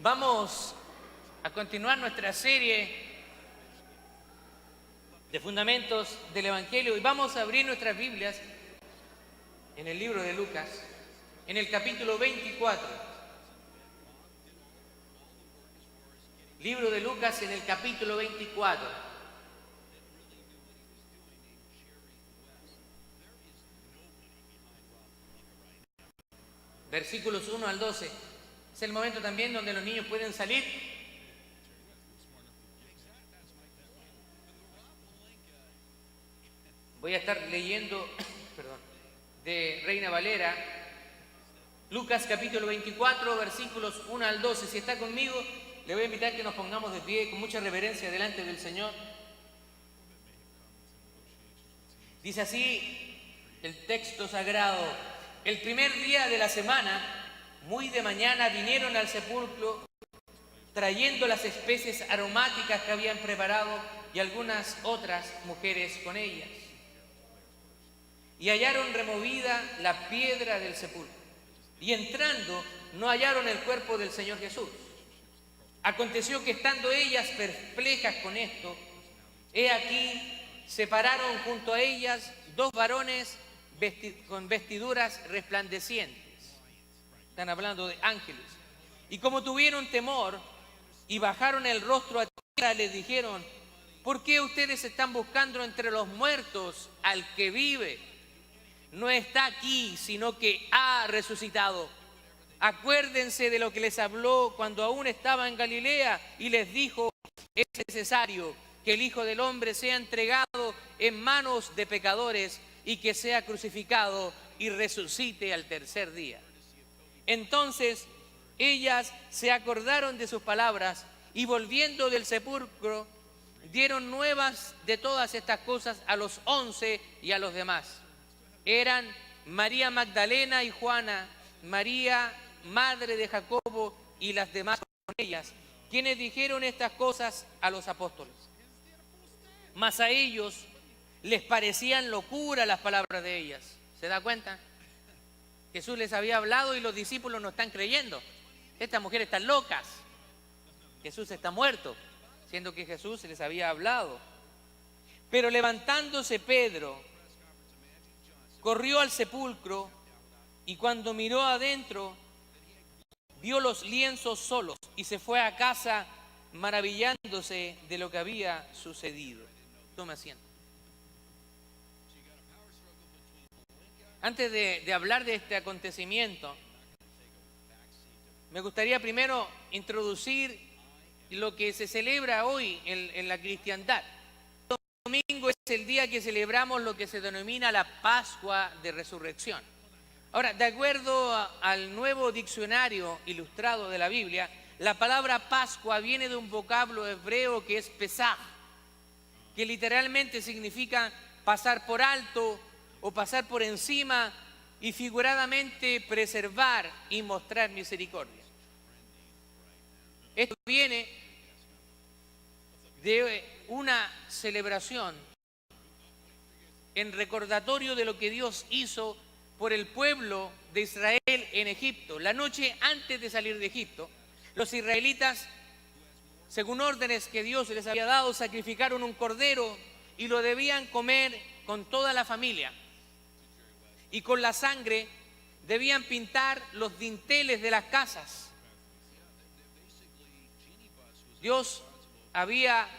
Vamos a continuar nuestra serie de fundamentos del Evangelio y vamos a abrir nuestras Biblias en el libro de Lucas, en el capítulo 24. Libro de Lucas en el capítulo 24. Versículos 1 al 12. Es el momento también donde los niños pueden salir. Voy a estar leyendo, de Reina Valera, Lucas capítulo 24, versículos 1 al 12. Si está conmigo, le voy a invitar que nos pongamos de pie con mucha reverencia delante del Señor. Dice así el texto sagrado: el primer día de la semana, muy de mañana, vinieron al sepulcro trayendo las especies aromáticas que habían preparado y algunas otras mujeres con ellas. Y hallaron removida la piedra del sepulcro. Y entrando, no hallaron el cuerpo del Señor Jesús. Aconteció que estando ellas perplejas con esto, he aquí, se pararon junto a ellas dos varones con vestiduras resplandecientes. Están hablando de ángeles. Y como tuvieron temor y bajaron el rostro a tierra, les dijeron: ¿por qué ustedes están buscando entre los muertos al que vive? No está aquí, sino que ha resucitado. Acuérdense de lo que les habló cuando aún estaba en Galilea y les dijo: es necesario que el Hijo del Hombre sea entregado en manos de pecadores y que sea crucificado y resucite al tercer día. Entonces ellas se acordaron de sus palabras y volviendo del sepulcro dieron nuevas de todas estas cosas a los 11 y a los demás. Eran María Magdalena y Juana, María, madre de Jacobo, y las demás con ellas, quienes dijeron estas cosas a los apóstoles. Mas a ellos les parecían locura las palabras de ellas. ¿Se da cuenta? Jesús les había hablado y los discípulos no están creyendo. Estas mujeres están locas. Jesús está muerto, siendo que Jesús les había hablado. Pero levantándose Pedro, corrió al sepulcro y cuando miró adentro, vio los lienzos solos y se fue a casa maravillándose de lo que había sucedido. Tome asiento. Antes de hablar de este acontecimiento, me gustaría primero introducir lo que se celebra hoy en la cristiandad. El domingo es el día que celebramos lo que se denomina la Pascua de Resurrección. Ahora, de acuerdo al nuevo diccionario ilustrado de la Biblia, la palabra Pascua viene de un vocablo hebreo que es Pesaj, que literalmente significa pasar por alto o pasar por encima y figuradamente preservar y mostrar misericordia. Esto viene de una celebración en recordatorio de lo que Dios hizo por el pueblo de Israel en Egipto. La noche antes de salir de Egipto, los israelitas, según órdenes que Dios les había dado, sacrificaron un cordero y lo debían comer con toda la familia. Y con la sangre debían pintar los dinteles de las casas. Dios había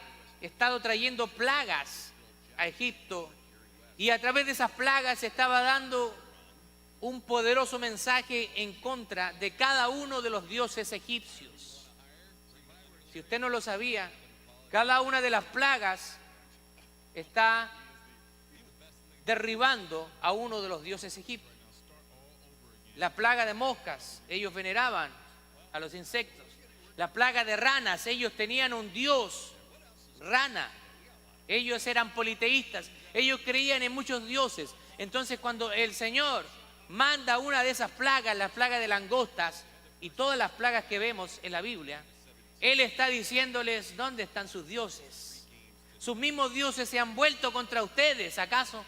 estado trayendo plagas a Egipto y a través de esas plagas estaba dando un poderoso mensaje en contra de cada uno de los dioses egipcios. Si usted no lo sabía, cada una de las plagas está derribando a uno de los dioses egipcios. La plaga de moscas, ellos veneraban a los insectos. La plaga de ranas, ellos tenían un dios, rana. Ellos eran politeístas, ellos creían en muchos dioses. Entonces cuando el Señor manda una de esas plagas, la plaga de langostas y todas las plagas que vemos en la Biblia, Él está diciéndoles: ¿dónde están sus dioses? Sus mismos dioses se han vuelto contra ustedes, ¿acaso?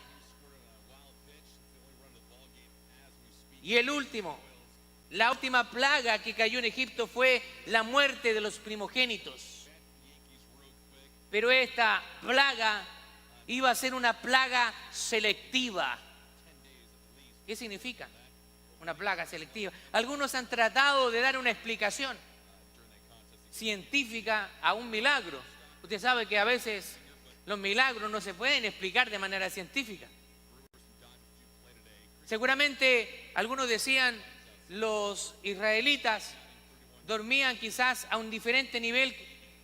Y el último, la última plaga que cayó en Egipto fue la muerte de los primogénitos. Pero esta plaga iba a ser una plaga selectiva. ¿Qué significa una plaga selectiva? Algunos han tratado de dar una explicación científica a un milagro. Usted sabe que a veces los milagros no se pueden explicar de manera científica. Seguramente algunos decían, los israelitas dormían quizás a un diferente nivel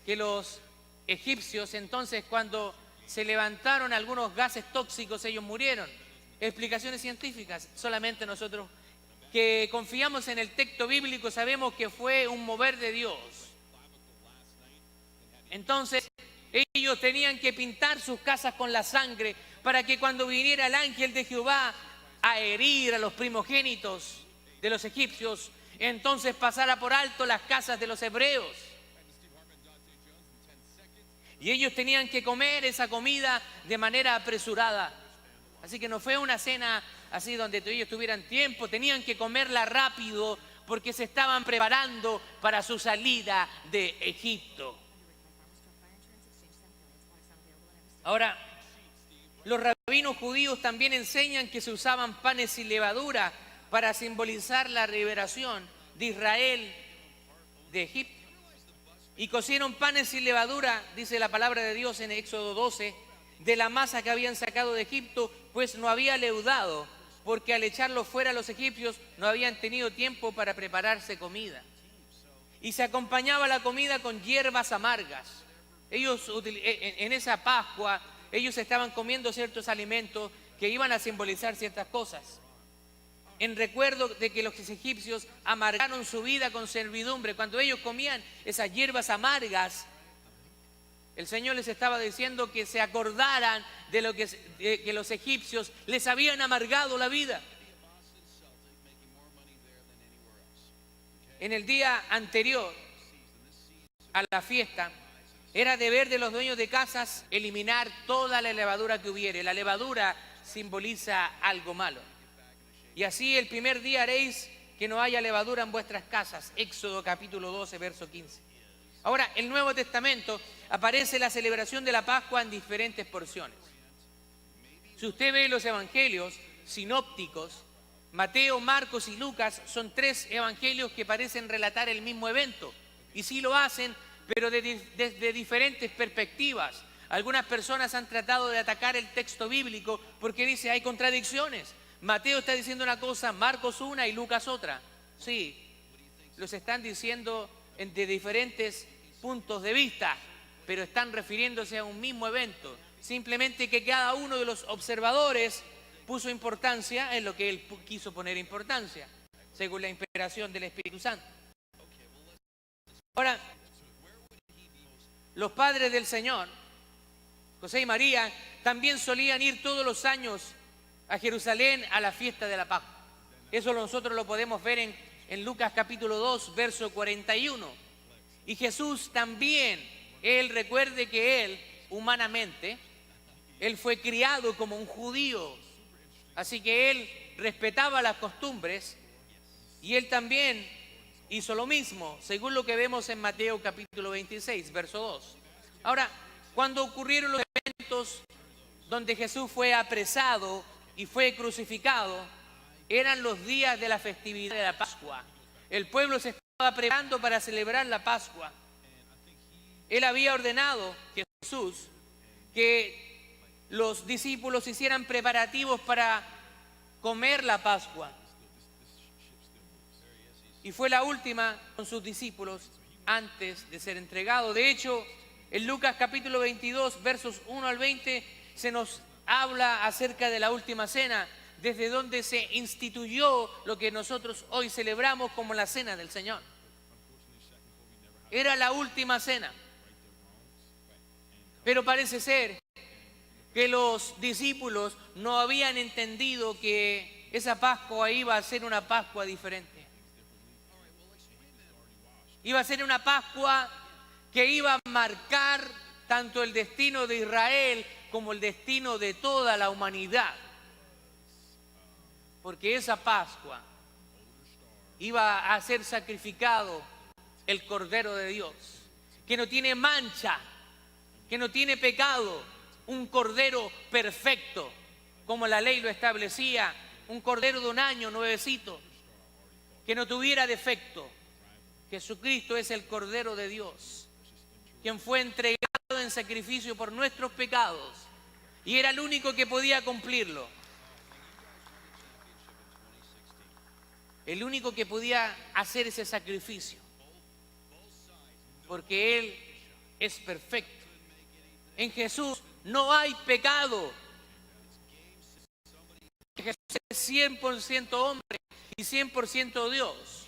que los egipcios, entonces cuando se levantaron algunos gases tóxicos ellos murieron. Explicaciones científicas. Solamente nosotros que confiamos en el texto bíblico sabemos que fue un mover de Dios. Entonces ellos tenían que pintar sus casas con la sangre para que cuando viniera el ángel de Jehová a herir a los primogénitos de los egipcios, entonces pasara por alto las casas de los hebreos. Y ellos tenían que comer esa comida de manera apresurada. Así que no fue una cena así donde ellos tuvieran tiempo, tenían que comerla rápido porque se estaban preparando para su salida de Egipto. Ahora, los rabinos judíos también enseñan que se usaban panes sin levadura para simbolizar la liberación de Israel de Egipto. Y cocieron panes sin levadura, dice la palabra de Dios en Éxodo 12, de la masa que habían sacado de Egipto, pues no había leudado, porque al echarlo fuera los egipcios no habían tenido tiempo para prepararse comida. Y se acompañaba la comida con hierbas amargas. Ellos en esa Pascua, ellos estaban comiendo ciertos alimentos que iban a simbolizar ciertas cosas. En recuerdo de que los egipcios amargaron su vida con servidumbre. Cuando ellos comían esas hierbas amargas, el Señor les estaba diciendo que se acordaran de lo que los egipcios les habían amargado la vida. En el día anterior a la fiesta, era deber de los dueños de casas eliminar toda la levadura que hubiere. La levadura simboliza algo malo. Y así el primer día haréis que no haya levadura en vuestras casas. Éxodo capítulo 12, verso 15. Ahora, en el Nuevo Testamento aparece la celebración de la Pascua en diferentes porciones. Si usted ve los evangelios sinópticos, Mateo, Marcos y Lucas son tres evangelios que parecen relatar el mismo evento. Y sí lo hacen, pero desde diferentes perspectivas. Algunas personas han tratado de atacar el texto bíblico porque dice hay contradicciones. Mateo está diciendo una cosa, Marcos una y Lucas otra. Sí, los están diciendo de diferentes puntos de vista, pero están refiriéndose a un mismo evento. Simplemente que cada uno de los observadores puso importancia en lo que él quiso poner importancia, según la inspiración del Espíritu Santo. Ahora, los padres del Señor, José y María, también solían ir todos los años a Jerusalén a la fiesta de la Pascua. Eso nosotros lo podemos ver en Lucas capítulo 2, verso 41. Y Jesús también, recuerde que él, humanamente, él fue criado como un judío. Así que él respetaba las costumbres y él también hizo lo mismo, según lo que vemos en Mateo capítulo 26, verso 2. Ahora, cuando ocurrieron los eventos donde Jesús fue apresado y fue crucificado, eran los días de la festividad de la Pascua. El pueblo se estaba preparando para celebrar la Pascua. Él había ordenado, Jesús, que los discípulos hicieran preparativos para comer la Pascua. Y fue la última con sus discípulos antes de ser entregado. De hecho, en Lucas capítulo 22, versos 1 al 20, se nos habla acerca de la última cena, desde donde se instituyó lo que nosotros hoy celebramos como la cena del Señor. Era la última cena. Pero parece ser que los discípulos no habían entendido que esa Pascua iba a ser una Pascua diferente. Iba a ser una Pascua que iba a marcar tanto el destino de Israel como el destino de toda la humanidad. Porque esa Pascua iba a ser sacrificado el Cordero de Dios, que no tiene mancha, que no tiene pecado, un Cordero perfecto, como la ley lo establecía, un Cordero de un año, nuevecito, que no tuviera defecto. Jesucristo es el Cordero de Dios, quien fue entregado en sacrificio por nuestros pecados, y era el único que podía cumplirlo. El único que podía hacer ese sacrificio, porque Él es perfecto. En Jesús no hay pecado. Jesús es 100% hombre y 100% Dios.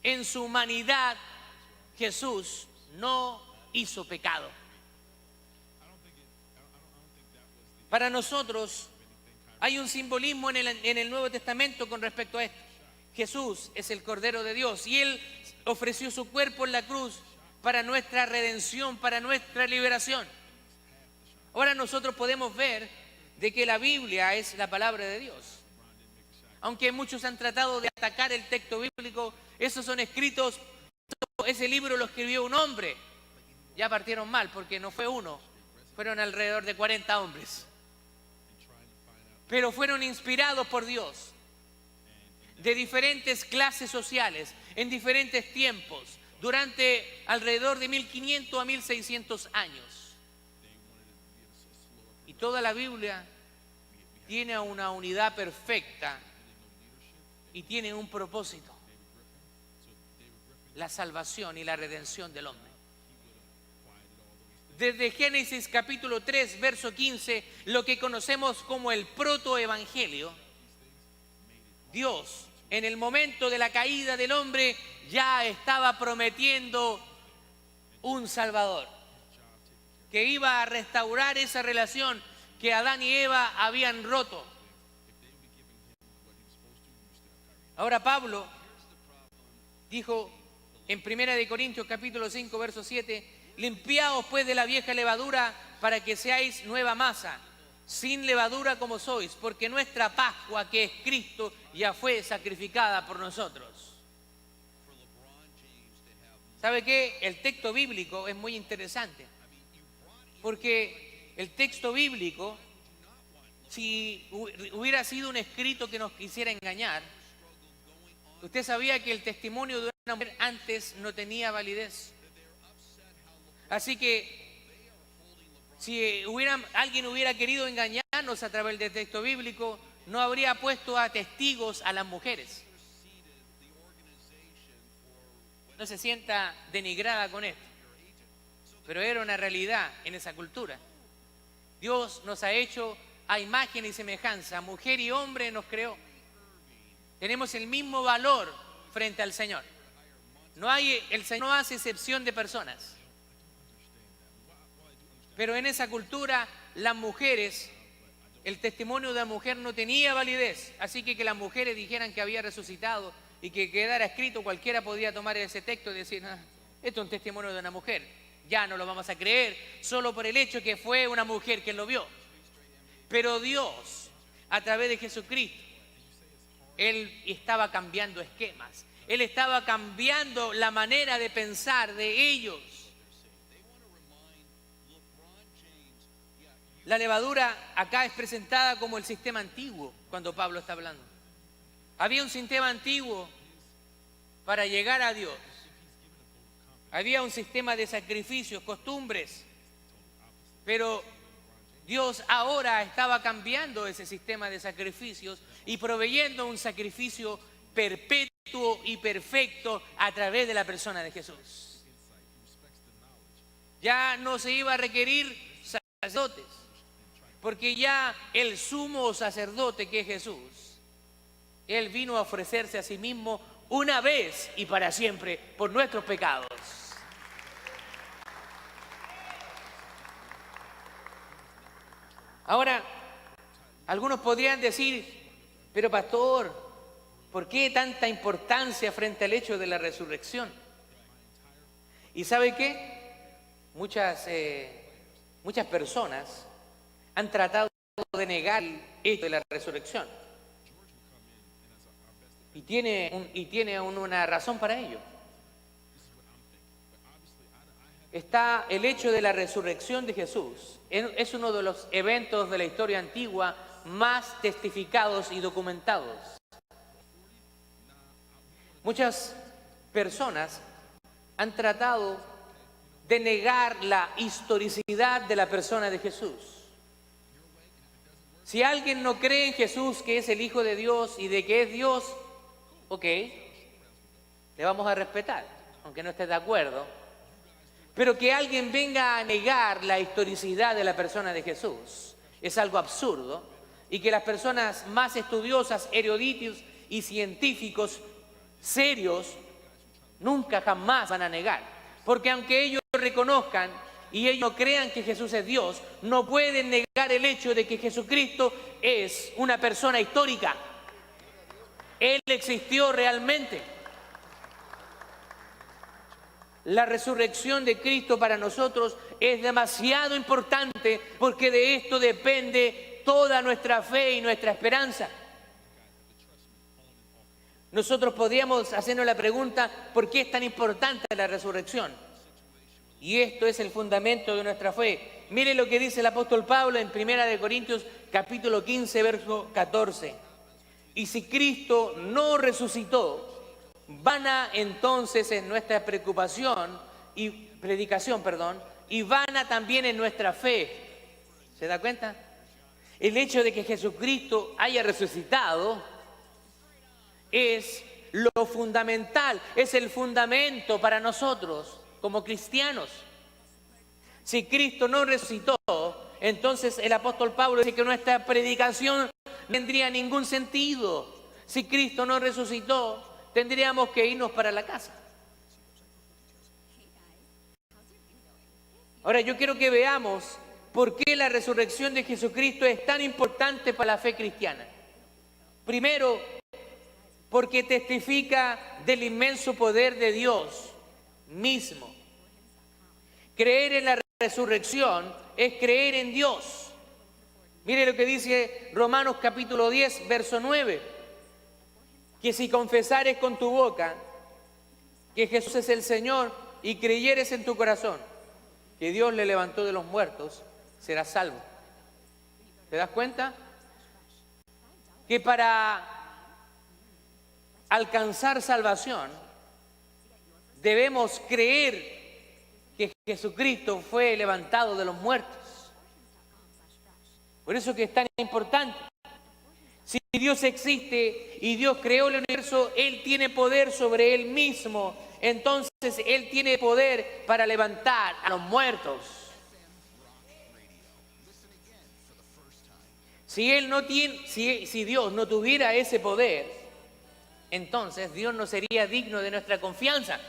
En su humanidad, Jesús no hizo pecado. Para nosotros hay un simbolismo en el Nuevo Testamento con respecto a esto. Jesús es el Cordero de Dios y Él ofreció su cuerpo en la cruz para nuestra redención, para nuestra liberación. Ahora nosotros podemos ver de que la Biblia es la palabra de Dios. Aunque muchos han tratado de atacar el texto bíblico, esos son escritos, ese libro lo escribió un hombre. Ya partieron mal porque no fue uno, fueron alrededor de 40 hombres. Pero fueron inspirados por Dios, de diferentes clases sociales, en diferentes tiempos, durante alrededor de 1500 a 1600 años. Y toda la Biblia tiene una unidad perfecta y tiene un propósito: la salvación y la redención del hombre. Desde Génesis capítulo 3, verso 15, lo que conocemos como el protoevangelio, Dios, en el momento de la caída del hombre, ya estaba prometiendo un Salvador, que iba a restaurar esa relación que Adán y Eva habían roto. Ahora Pablo dijo en 1 Corintios capítulo 5, verso 7, limpiaos pues de la vieja levadura para que seáis nueva masa, sin levadura como sois, porque nuestra Pascua, que es Cristo, ya fue sacrificada por nosotros. ¿Sabe qué? El texto bíblico es muy interesante, porque el texto bíblico, si hubiera sido un escrito que nos quisiera engañar, usted sabía que el testimonio de una mujer antes no tenía validez. Así que si alguien hubiera querido engañarnos a través del texto bíblico, no habría puesto a testigos a las mujeres. No se sienta denigrada con esto, pero era una realidad en esa cultura. Dios nos ha hecho a imagen y semejanza, mujer y hombre nos creó. Tenemos el mismo valor frente al Señor. El Señor no hace excepción de personas. Pero en esa cultura, las mujeres, el testimonio de la mujer no tenía validez. Así que las mujeres dijeran que había resucitado y que quedara escrito, cualquiera podía tomar ese texto y decir, esto es un testimonio de una mujer. Ya no lo vamos a creer solo por el hecho que fue una mujer quien lo vio. Pero Dios, a través de Jesucristo, Él estaba cambiando esquemas. Él estaba cambiando la manera de pensar de ellos. La levadura acá es presentada como el sistema antiguo cuando Pablo está hablando. Había un sistema antiguo para llegar a Dios. Había un sistema de sacrificios, costumbres. Pero Dios ahora estaba cambiando ese sistema de sacrificios y proveyendo un sacrificio perpetuo y perfecto a través de la persona de Jesús. Ya no se iba a requerir sacerdotes, porque ya el sumo sacerdote, que es Jesús, Él vino a ofrecerse a sí mismo una vez y para siempre por nuestros pecados. Ahora, algunos podrían decir, pero pastor, ¿por qué tanta importancia frente al hecho de la resurrección? ¿Y sabe qué? Muchas personas han tratado de negar el hecho de la resurrección. Y tiene una razón para ello. Está el hecho de la resurrección de Jesús. Es uno de los eventos de la historia antigua más testificados y documentados. Muchas personas han tratado de negar la historicidad de la persona de Jesús. Si alguien no cree en Jesús, que es el Hijo de Dios y de que es Dios, ok, le vamos a respetar, aunque no esté de acuerdo. Pero que alguien venga a negar la historicidad de la persona de Jesús es algo absurdo, y que las personas más estudiosas, eruditos y científicos serios nunca jamás van a negar. Porque aunque ellos reconozcan y ellos crean que Jesús es Dios, no pueden negar el hecho de que Jesucristo es una persona histórica. Él existió realmente. La resurrección de Cristo para nosotros es demasiado importante, porque de esto depende toda nuestra fe y nuestra esperanza. Nosotros podríamos hacernos la pregunta, ¿por qué es tan importante la resurrección? Y esto es el fundamento de nuestra fe. Mire lo que dice el apóstol Pablo en 1 Corintios capítulo 15, verso 14. Y si Cristo no resucitó, vana entonces en nuestra predicación, y vana también en nuestra fe. ¿Se da cuenta? El hecho de que Jesucristo haya resucitado es lo fundamental, es el fundamento para nosotros como cristianos. Si Cristo no resucitó, entonces el apóstol Pablo dice que nuestra predicación no tendría ningún sentido. Si Cristo no resucitó, tendríamos que irnos para la casa. Ahora yo quiero que veamos por qué la resurrección de Jesucristo es tan importante para la fe cristiana. Primero, porque testifica del inmenso poder de Dios mismo. Creer en la resurrección es creer en Dios. Mire lo que dice Romanos capítulo 10, verso 9. Que si confesares con tu boca que Jesús es el Señor y creyeres en tu corazón que Dios le levantó de los muertos, serás salvo. ¿Te das cuenta? Que para alcanzar salvación debemos creer que Jesucristo fue levantado de los muertos. Por eso que es tan importante. Si Dios existe y Dios creó el universo, Él tiene poder sobre Él mismo. Entonces Él tiene poder para levantar a los muertos. Si Dios no tuviera ese poder, entonces Dios no sería digno de nuestra confianza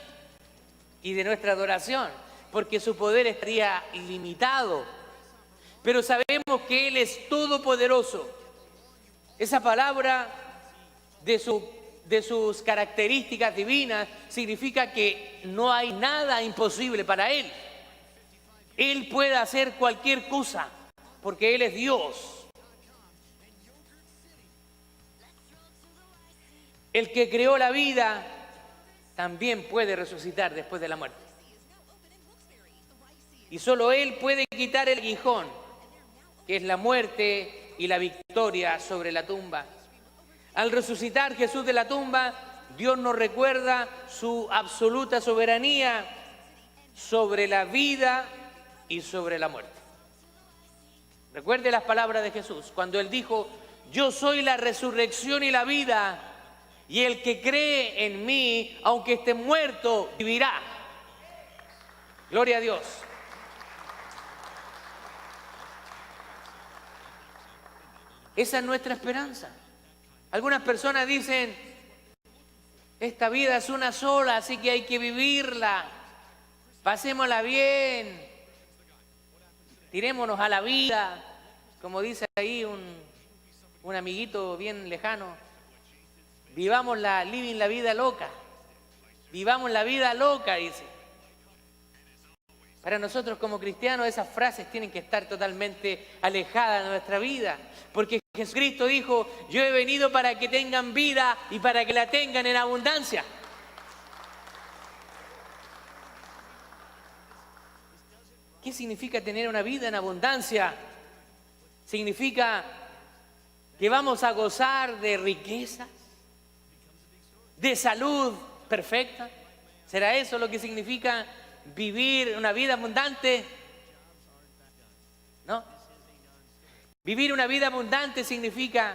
y de nuestra adoración, porque su poder estaría limitado. Pero sabemos que Él es todopoderoso. Esa palabra de sus características divinas significa que no hay nada imposible para Él. Él puede hacer cualquier cosa, porque Él es Dios. El que creó la vida también puede resucitar después de la muerte. Y solo Él puede quitar el aguijón, que es la muerte y la victoria sobre la tumba. Al resucitar Jesús de la tumba, Dios nos recuerda su absoluta soberanía sobre la vida y sobre la muerte. Recuerde las palabras de Jesús, cuando Él dijo, yo soy la resurrección y la vida, y el que cree en mí, aunque esté muerto, vivirá. Gloria a Dios. Esa es nuestra esperanza. Algunas personas dicen, esta vida es una sola, así que hay que vivirla. Pasémosla bien. Tirémonos a la vida. Como dice ahí un amiguito bien lejano. Vivamos living la vida loca. Vivamos la vida loca, dice. Para nosotros como cristianos esas frases tienen que estar totalmente alejadas de nuestra vida, porque Jesucristo dijo: yo he venido para que tengan vida y para que la tengan en abundancia. ¿Qué significa tener una vida en abundancia? Significa que vamos a gozar de riquezas, de salud perfecta. ¿Será eso lo que significa vivir una vida abundante? ¿No? Vivir una vida abundante significa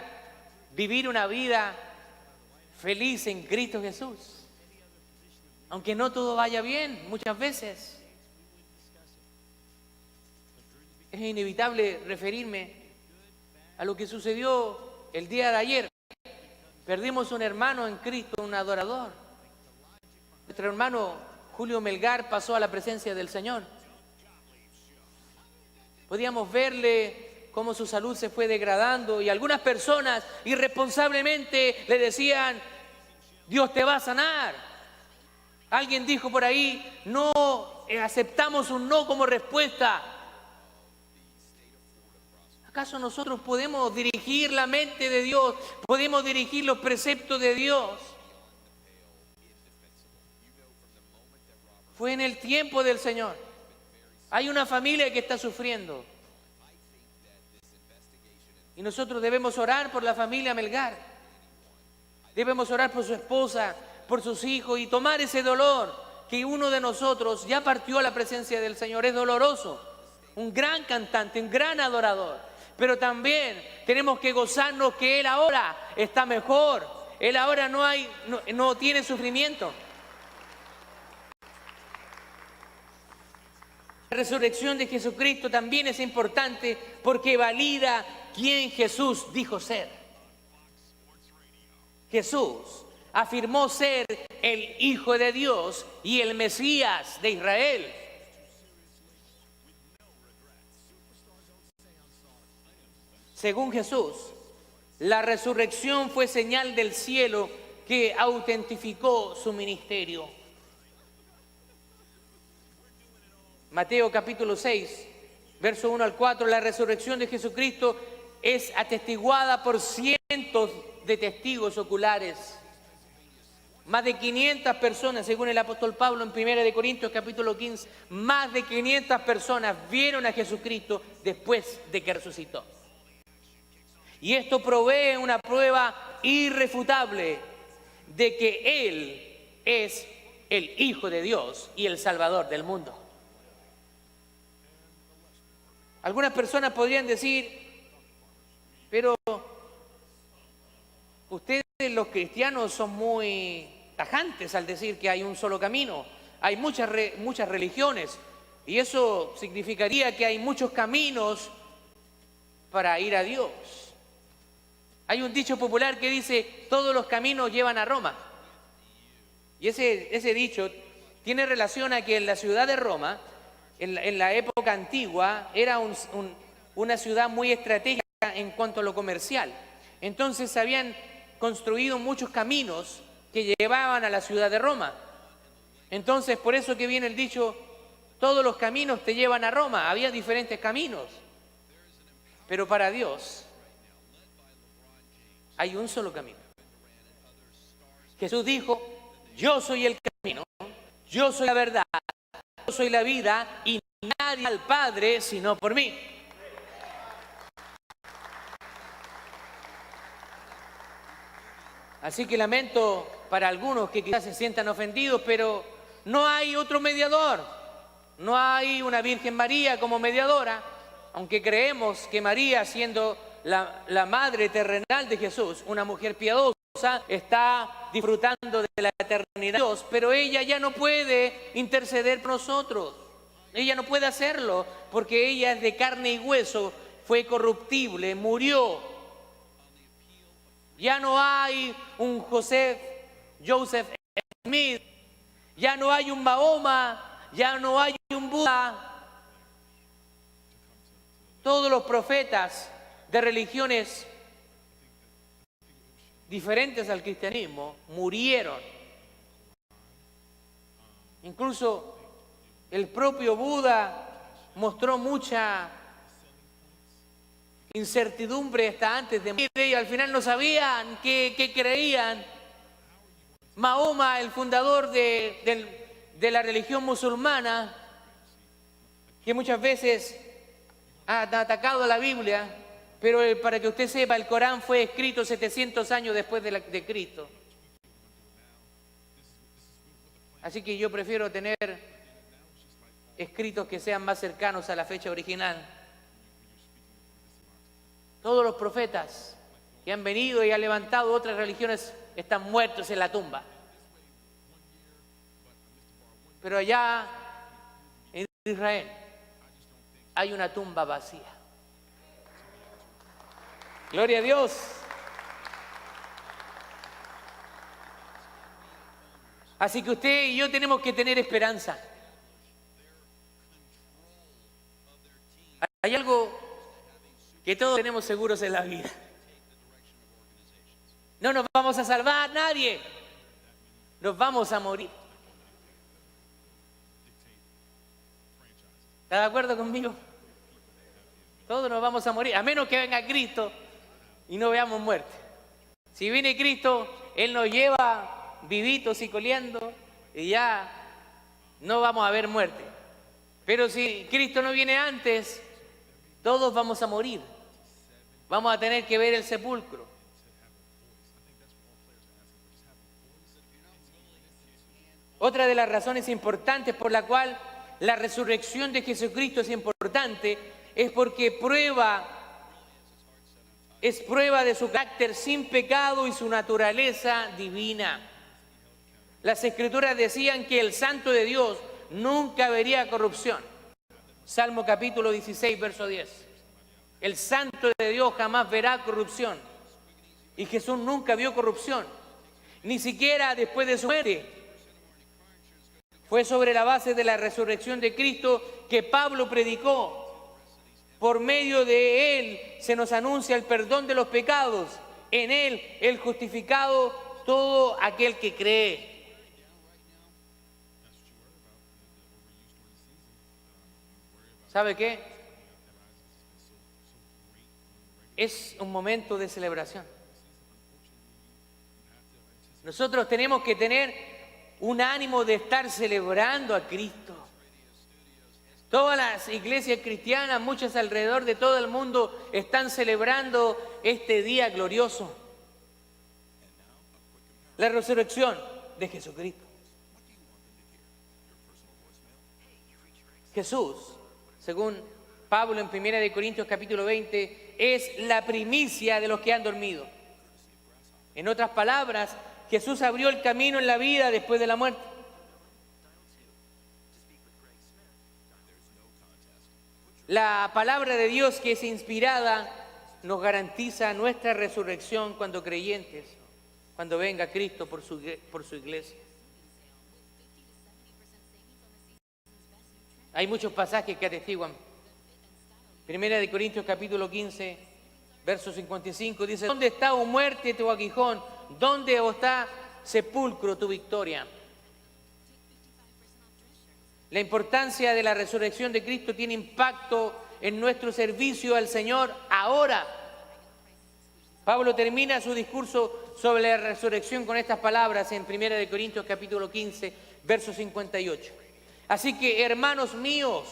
vivir una vida feliz en Cristo Jesús. Aunque no todo vaya bien muchas veces. Es inevitable referirme a lo que sucedió el día de ayer. Perdimos un hermano en Cristo, un adorador. Nuestro hermano Julio Melgar pasó a la presencia del Señor. Podíamos verle cómo su salud se fue degradando y algunas personas irresponsablemente le decían: Dios te va a sanar. Alguien dijo por ahí: no aceptamos un no como respuesta. ¿Acaso nosotros podemos dirigir la mente de Dios? ¿Podemos dirigir los preceptos de Dios? Fue en el tiempo del Señor. Hay una familia que está sufriendo. Y nosotros debemos orar por la familia Melgar. Debemos orar por su esposa, por sus hijos y tomar ese dolor que uno de nosotros ya partió a la presencia del Señor. Es doloroso. Un gran cantante, un gran adorador. Pero también tenemos que gozarnos que Él ahora está mejor. Él ahora no tiene sufrimiento. La resurrección de Jesucristo también es importante porque valida quién Jesús dijo ser. Jesús afirmó ser el Hijo de Dios y el Mesías de Israel. Según Jesús, la resurrección fue señal del cielo que autentificó su ministerio. Mateo capítulo 6, verso 1 al 4, la resurrección de Jesucristo es atestiguada por cientos de testigos oculares. Más de 500 personas, según el apóstol Pablo en 1 Corintios capítulo 15, más de 500 personas vieron a Jesucristo después de que resucitó. Y esto provee una prueba irrefutable de que Él es el Hijo de Dios y el Salvador del mundo. Algunas personas podrían decir: pero ustedes los cristianos son muy tajantes al decir que hay un solo camino. Hay muchas religiones y eso significaría que hay muchos caminos para ir a Dios. Hay un dicho popular que dice: todos los caminos llevan a Roma. Y ese dicho tiene relación a que en la ciudad de Roma, en la época antigua, era una ciudad muy estratégica en cuanto a lo comercial. Entonces se habían construido muchos caminos que llevaban a la ciudad de Roma. Entonces, por eso que viene el dicho: todos los caminos te llevan a Roma. Había diferentes caminos. Pero para Dios hay un solo camino. Jesús dijo: yo soy el camino, yo soy la verdad, yo soy la vida, y nadie al Padre sino por mí. Así que lamento para algunos que quizás se sientan ofendidos, pero no hay otro mediador. No hay una Virgen María como mediadora, aunque creemos que María, siendo la madre terrenal de Jesús, una mujer piadosa, está disfrutando de la eternidad de Dios, pero ella ya no puede interceder por nosotros. Ella no puede hacerlo porque ella es de carne y hueso, fue corruptible, murió. Ya no hay un Joseph Smith, ya no hay un Mahoma, ya no hay un Buda. Todos los profetas de religiones diferentes al cristianismo murieron. Incluso el propio Buda mostró mucha incertidumbre hasta antes de morir y al final no sabían qué creían. Mahoma, el fundador de la religión musulmana, que muchas veces ha atacado a la Biblia, pero para que usted sepa, el Corán fue escrito 700 años después de Cristo. Así que yo prefiero tener escritos que sean más cercanos a la fecha original. Todos los profetas que han venido y han levantado otras religiones están muertos en la tumba. Pero allá en Israel hay una tumba vacía. Gloria a Dios. Así que usted y yo tenemos que tener esperanza. Hay algo que todos tenemos seguros en la vida. No nos vamos a salvar nadie. Nos vamos a morir. ¿Está de acuerdo conmigo? Todos nos vamos a morir, a menos que venga Cristo y no veamos muerte. Si viene Cristo, Él nos lleva vivitos y coleando y ya no vamos a ver muerte. Pero si Cristo no viene antes, todos vamos a morir. Vamos a tener que ver el sepulcro. Otra de las razones importantes por la cual la resurrección de Jesucristo es importante es porque es prueba de su carácter sin pecado y su naturaleza divina. Las Escrituras decían que el Santo de Dios nunca vería corrupción. Salmo capítulo 16, verso 10. El Santo de Dios jamás verá corrupción. Y Jesús nunca vio corrupción, ni siquiera después de su muerte. Fue sobre la base de la resurrección de Cristo que Pablo predicó. Por medio de Él se nos anuncia el perdón de los pecados. En Él, el justificado, todo aquel que cree. ¿Sabe qué? Es un momento de celebración. Nosotros tenemos que tener un ánimo de estar celebrando a Cristo. Todas las iglesias cristianas, muchas alrededor de todo el mundo, están celebrando este día glorioso. La resurrección de Jesucristo. Jesús, según Pablo en 1 Corintios capítulo 20, es la primicia de los que han dormido. En otras palabras, Jesús abrió el camino en la vida después de la muerte. La palabra de Dios, que es inspirada, nos garantiza nuestra resurrección cuando creyentes, cuando venga Cristo por su iglesia. Hay muchos pasajes que atestiguan. 1 Corintios capítulo 15, verso 55, dice: ¿dónde está, oh muerte, tu aguijón? ¿Dónde está, sepulcro, tu victoria? La importancia de la resurrección de Cristo tiene impacto en nuestro servicio al Señor ahora. Pablo termina su discurso sobre la resurrección con estas palabras en 1 Corintios capítulo 15, verso 58. Así que, hermanos míos,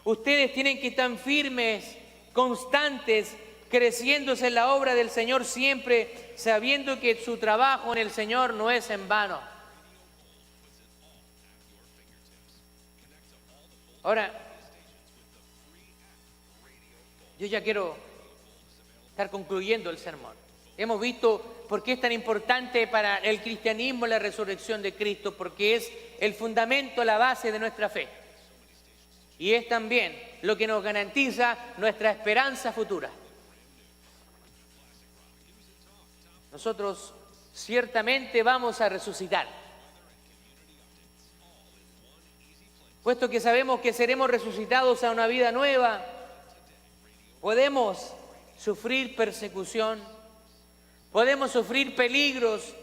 ustedes tienen que estar firmes, constantes, creciéndose en la obra del Señor siempre, sabiendo que su trabajo en el Señor no es en vano. Ahora, yo ya quiero estar concluyendo el sermón. Hemos visto por qué es tan importante para el cristianismo la resurrección de Cristo, porque es el fundamento, la base de nuestra fe. Y es también lo que nos garantiza nuestra esperanza futura. Nosotros ciertamente vamos a resucitar. Puesto que sabemos que seremos resucitados a una vida nueva, podemos sufrir persecución, podemos sufrir peligros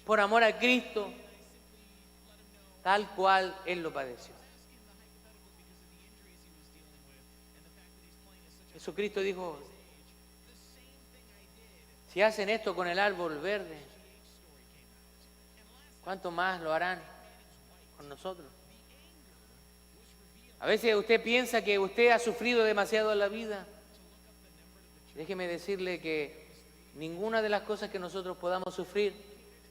por amor a Cristo, tal cual Él lo padeció. Jesucristo dijo, si hacen esto con el árbol verde, ¿cuánto más lo harán con nosotros? A veces usted piensa que usted ha sufrido demasiado en la vida. Déjeme decirle que ninguna de las cosas que nosotros podamos sufrir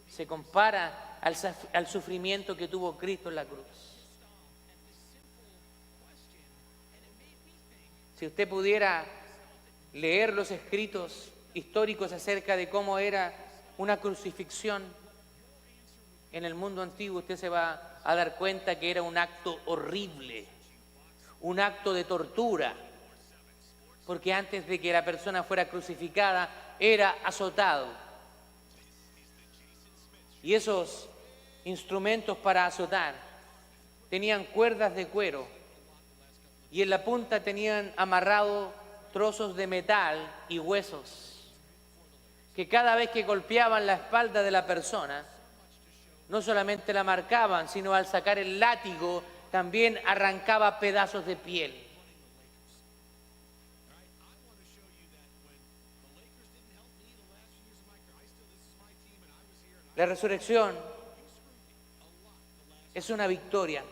se compara al sufrimiento que tuvo Cristo en la cruz. Si usted pudiera leer los escritos históricos acerca de cómo era una crucifixión en el mundo antiguo, usted se va a dar cuenta que era un acto horrible, un acto de tortura, porque antes de que la persona fuera crucificada, era azotado. Y esos instrumentos para azotar tenían cuerdas de cuero y en la punta tenían amarrado trozos de metal y huesos, que cada vez que golpeaban la espalda de la persona, no solamente la marcaban, sino al sacar el látigo también arrancaba pedazos de piel. La resurrección es una victoria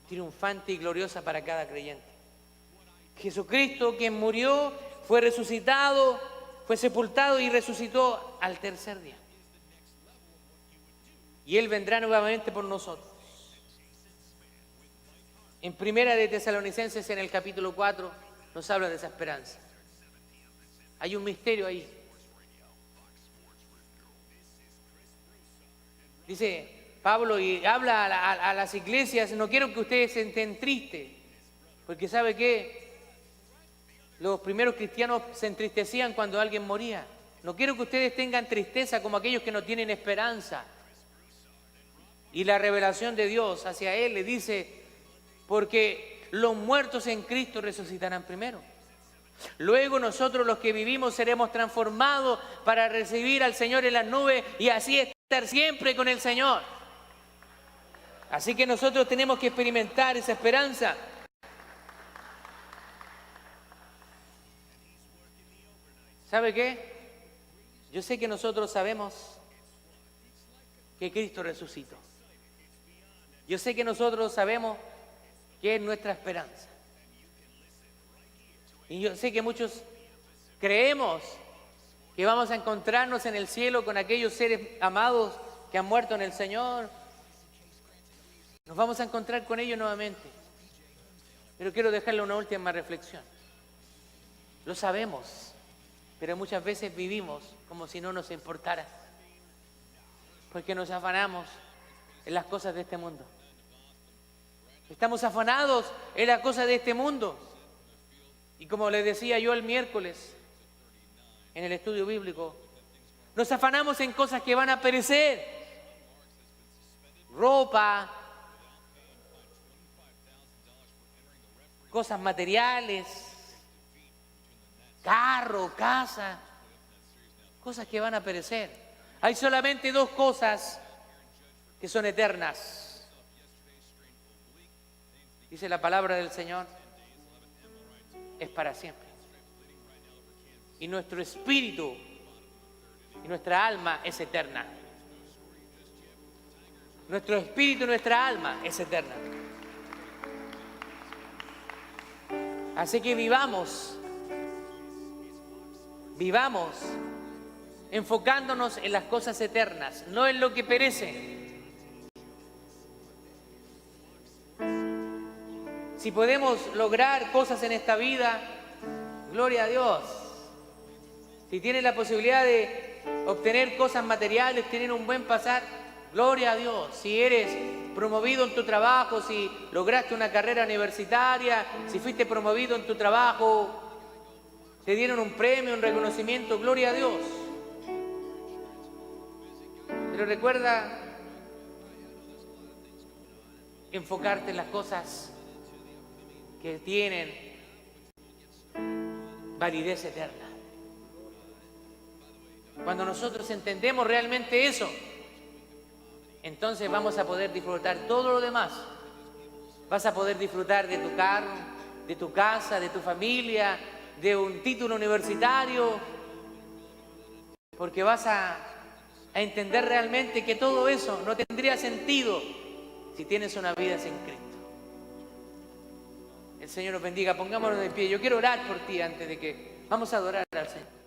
triunfante y gloriosa para cada creyente. Jesucristo, quien murió, fue resucitado, fue sepultado y resucitó al tercer día. Y Él vendrá nuevamente por nosotros. En Primera de Tesalonicenses, en el capítulo 4, nos habla de esa esperanza. Hay un misterio ahí. Dice Pablo y habla a las iglesias, no quiero que ustedes se estén tristes, porque ¿sabe qué? Los primeros cristianos se entristecían cuando alguien moría. No quiero que ustedes tengan tristeza como aquellos que no tienen esperanza. Y la revelación de Dios hacia Él le dice, porque los muertos en Cristo resucitarán primero. Luego nosotros los que vivimos seremos transformados para recibir al Señor en las nubes y así estar siempre con el Señor. Así que nosotros tenemos que experimentar esa esperanza. ¿Sabe qué? Yo sé que nosotros sabemos que Cristo resucitó. Yo sé que nosotros sabemos que es nuestra esperanza. Y yo sé que muchos creemos que vamos a encontrarnos en el cielo con aquellos seres amados que han muerto en el Señor. Nos vamos a encontrar con ellos nuevamente. Pero quiero dejarle una última reflexión. Lo sabemos, pero muchas veces vivimos como si no nos importara. Porque nos afanamos en las cosas de este mundo. Estamos afanados en las cosas de este mundo. Y como les decía yo el miércoles en el estudio bíblico, nos afanamos en cosas que van a perecer. Ropa, cosas materiales, carro, casa, cosas que van a perecer. Hay solamente dos cosas que son eternas. Dice la palabra del Señor, es para siempre. Y nuestro espíritu y nuestra alma es eterna. Nuestro espíritu y nuestra alma es eterna. Así que vivamos enfocándonos en las cosas eternas, no en lo que perece. Si podemos lograr cosas en esta vida, gloria a Dios. Si tienes la posibilidad de obtener cosas materiales, tener un buen pasar, gloria a Dios. Si eres promovido en tu trabajo, si lograste una carrera universitaria, si fuiste promovido en tu trabajo, te dieron un premio, un reconocimiento, gloria a Dios. Pero recuerda enfocarte en las cosas que tienen validez eterna. Cuando nosotros entendemos realmente eso, entonces vamos a poder disfrutar todo lo demás. Vas a poder disfrutar de tu carro, de tu casa, de tu familia, de un título universitario, porque vas a entender realmente que todo eso no tendría sentido si tienes una vida sin Cristo. El Señor nos bendiga, pongámonos de pie. Yo quiero orar por ti antes de que vamos a adorar al Señor.